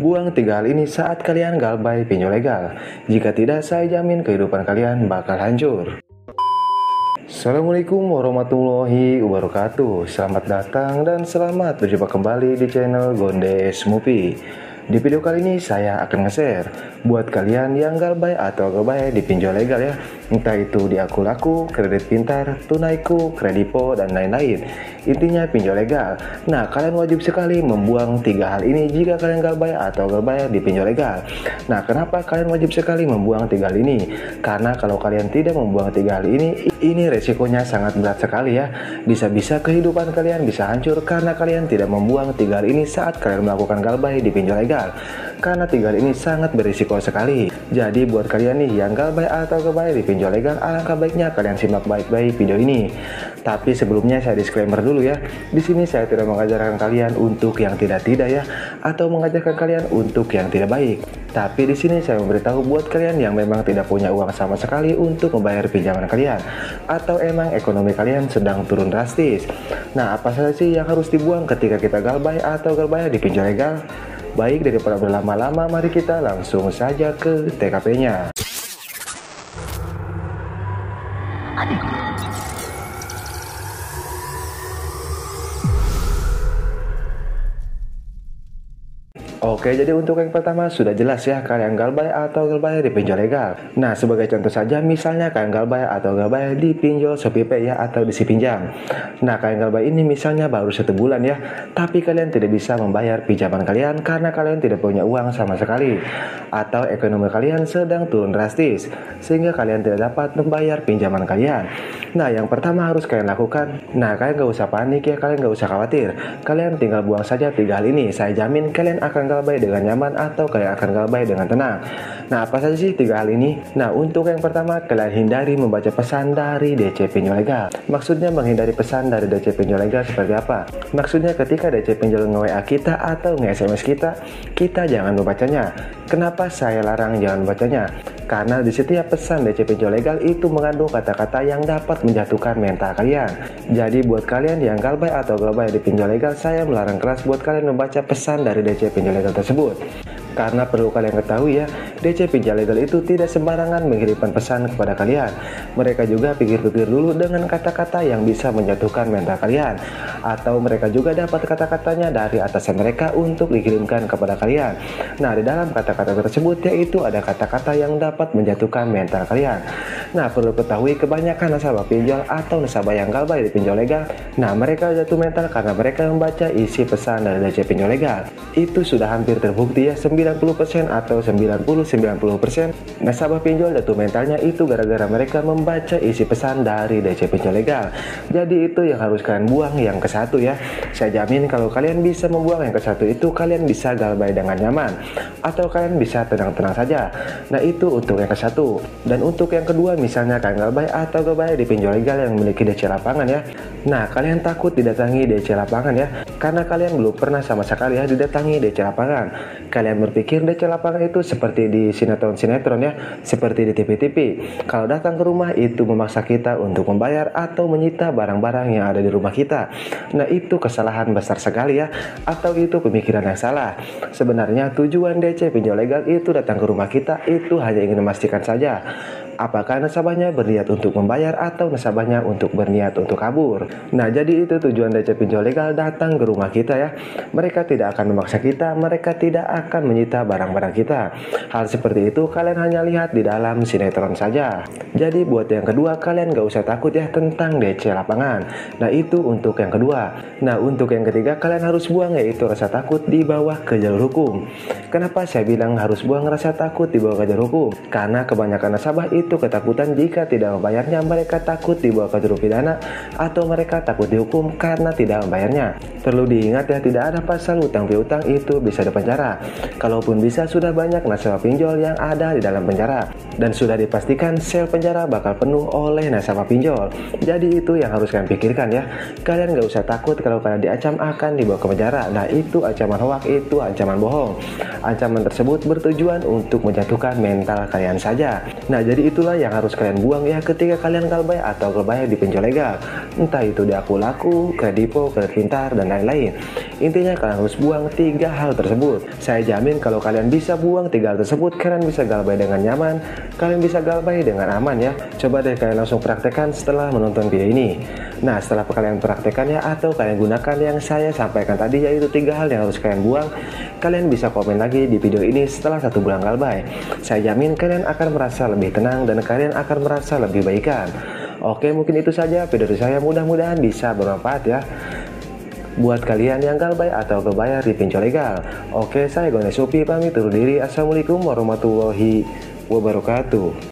Buang tiga hal ini saat kalian galbay pinjol legal. Jika tidak, saya jamin kehidupan kalian bakal hancur. Assalamualaikum warahmatullahi wabarakatuh. Selamat datang dan selamat berjumpa kembali di channel Gondes Movie. Di video kali ini saya akan nge-share buat kalian yang galbay atau galbay di pinjol legal ya. Entah itu di akun Laku, Kredit Pintar, Tunaiku, Kredipo, dan lain-lain. Intinya pinjol legal. Nah, kalian wajib sekali membuang tiga hal ini jika kalian galbay atau galbay di pinjol legal. Nah, kenapa kalian wajib sekali membuang tiga hal ini? Karena kalau kalian tidak membuang tiga hal ini resikonya sangat berat sekali ya. Bisa-bisa kehidupan kalian bisa hancur karena kalian tidak membuang tiga hal ini saat kalian melakukan galbay di pinjol legal. Karena tiga hal ini sangat berisiko sekali. Jadi buat kalian nih yang galbay atau galbay di pinjol legal, alangkah baiknya kalian simak baik-baik video ini. Tapi sebelumnya saya disclaimer dulu ya. Di sini saya tidak mengajarkan kalian untuk yang tidak ya, atau mengajarkan kalian untuk yang tidak baik. Tapi di sini saya memberitahu buat kalian yang memang tidak punya uang sama sekali untuk membayar pinjaman kalian, atau emang ekonomi kalian sedang turun drastis. Nah, apa saja sih yang harus dibuang ketika kita galbay atau galbay di pinjol legal? Baik, daripada berlama-lama, mari kita langsung saja ke TKP-nya. Oke, jadi untuk yang pertama sudah jelas ya, kalian galbay atau galbay di pinjol legal. Nah, sebagai contoh saja, misalnya kalian galbay atau galbay di pinjol ShopeePay ya, atau di Sipinjam. Nah, kalian galbay ini misalnya baru 1 bulan ya, tapi kalian tidak bisa membayar pinjaman kalian karena kalian tidak punya uang sama sekali, atau ekonomi kalian sedang turun drastis, sehingga kalian tidak dapat membayar pinjaman kalian. Nah, yang pertama harus kalian lakukan, kalian gak usah panik ya, kalian gak usah khawatir. Kalian tinggal buang saja tiga hal ini, saya jamin kalian akan galbay dengan nyaman atau kalian akan galbay dengan tenang. Nah, apa saja sih tiga hal ini? Nah, untuk yang pertama, kalian hindari membaca pesan dari DC pinjol legal. Maksudnya menghindari pesan dari DC pinjol legal seperti apa? Maksudnya ketika DC pinjol nge-WA kita atau nge-SMS kita jangan membacanya. Kenapa saya larang jangan membacanya? Karena di setiap pesan DC pinjol legal itu mengandung kata-kata yang dapat menjatuhkan mental kalian. Jadi buat kalian yang galbay atau galbay di pinjol legal, saya melarang keras buat kalian membaca pesan dari DC pinjol legal tersebut. Karena perlu kalian ketahui ya, DC pinjol legal itu tidak sembarangan mengirimkan pesan kepada kalian. Mereka juga pikir-pikir dulu dengan kata-kata yang bisa menjatuhkan mental kalian, atau mereka juga dapat kata-katanya dari atasan mereka untuk dikirimkan kepada kalian. Nah, di dalam kata-kata tersebut yaitu ada kata-kata yang dapat menjatuhkan mental kalian. Nah, perlu ketahui kebanyakan nasabah pinjol atau nasabah yang galbay di pinjol legal, mereka jatuh mental karena mereka membaca isi pesan dari DC pinjol legal. Itu sudah hampir terbukti ya, 90% atau 90% nasabah pinjol jatuh mentalnya itu gara-gara mereka membaca isi pesan dari DC pinjol legal. Jadi itu yang harus kalian buang yang ke satu ya. Saya jamin kalau kalian bisa membuang yang ke satu itu, kalian bisa galbay dengan nyaman, atau kalian bisa tenang-tenang saja. Nah, itu untuk yang ke satu. Dan untuk yang kedua, misalnya kalian galbay atau galbay di pinjol legal yang memiliki DC lapangan ya. Nah, kalian takut didatangi DC lapangan ya, karena kalian belum pernah sama sekali ya didatangi DC lapangan. Kalian berpikir DC lapangan itu seperti di sinetron-sinetron ya, seperti di TV-TV. Kalau datang ke rumah itu memaksa kita untuk membayar atau menyita barang-barang yang ada di rumah kita. Nah, itu kesalahan besar sekali ya, atau itu pemikiran yang salah. Sebenarnya tujuan DC pinjol legal itu datang ke rumah kita itu hanya ingin memastikan saja apakah nasabahnya berniat untuk membayar atau nasabahnya untuk berniat untuk kabur. Nah, jadi itu tujuan DC pinjol legal datang ke rumah kita ya. Mereka tidak akan memaksa kita, mereka tidak akan menyita barang-barang kita. Hal seperti itu kalian hanya lihat di dalam sinetron saja. Jadi buat yang kedua, kalian gak usah takut ya tentang DC lapangan. Nah, itu untuk yang kedua. Nah, untuk yang ketiga, kalian harus buang yaitu rasa takut di bawah ke jalur hukum. Kenapa saya bilang harus buang rasa takut di bawah ke jalur hukum? Karena kebanyakan nasabah itu ketakutan jika tidak membayarnya, mereka takut dibawa ke jalur pidana, atau mereka takut dihukum karena tidak membayarnya. Perlu diingat ya, tidak ada pasal hutang piutang itu bisa dipenjara. Kalaupun bisa, sudah banyak nasabah pinjol yang ada di dalam penjara, dan sudah dipastikan sel penjara bakal penuh oleh nasabah pinjol. Jadi itu yang harus kalian pikirkan ya. Kalian gak usah takut kalau kalian diancam akan dibawa ke penjara. Nah, itu ancaman hoak, itu ancaman bohong. Ancaman tersebut bertujuan untuk menjatuhkan mental kalian saja. Nah, jadi itulah yang harus kalian buang ya ketika kalian galbay atau gelbay di pinjol legal. Entah itu di akun laku, kredipo, kredit pintar, dan lain-lain. Intinya kalian harus buang 3 hal tersebut. Saya jamin kalau kalian bisa buang 3 hal tersebut, kalian bisa galbay dengan nyaman, kalian bisa galbay dengan aman ya. Coba deh kalian langsung praktekkan setelah menonton video ini. Nah, setelah kalian praktekannya atau kalian gunakan yang saya sampaikan tadi, yaitu 3 hal yang harus kalian buang, kalian bisa komen lagi di video ini setelah 1 bulan galbay. Saya jamin kalian akan merasa lebih tenang dan kalian akan merasa lebih baikan. Oke, mungkin itu saja video dari saya, mudah-mudahan bisa bermanfaat ya buat kalian yang galbay atau berbayar di pinjol legal. Oke, saya Gone Supi pamit undur diri. Assalamualaikum warahmatullahi wabarakatuh.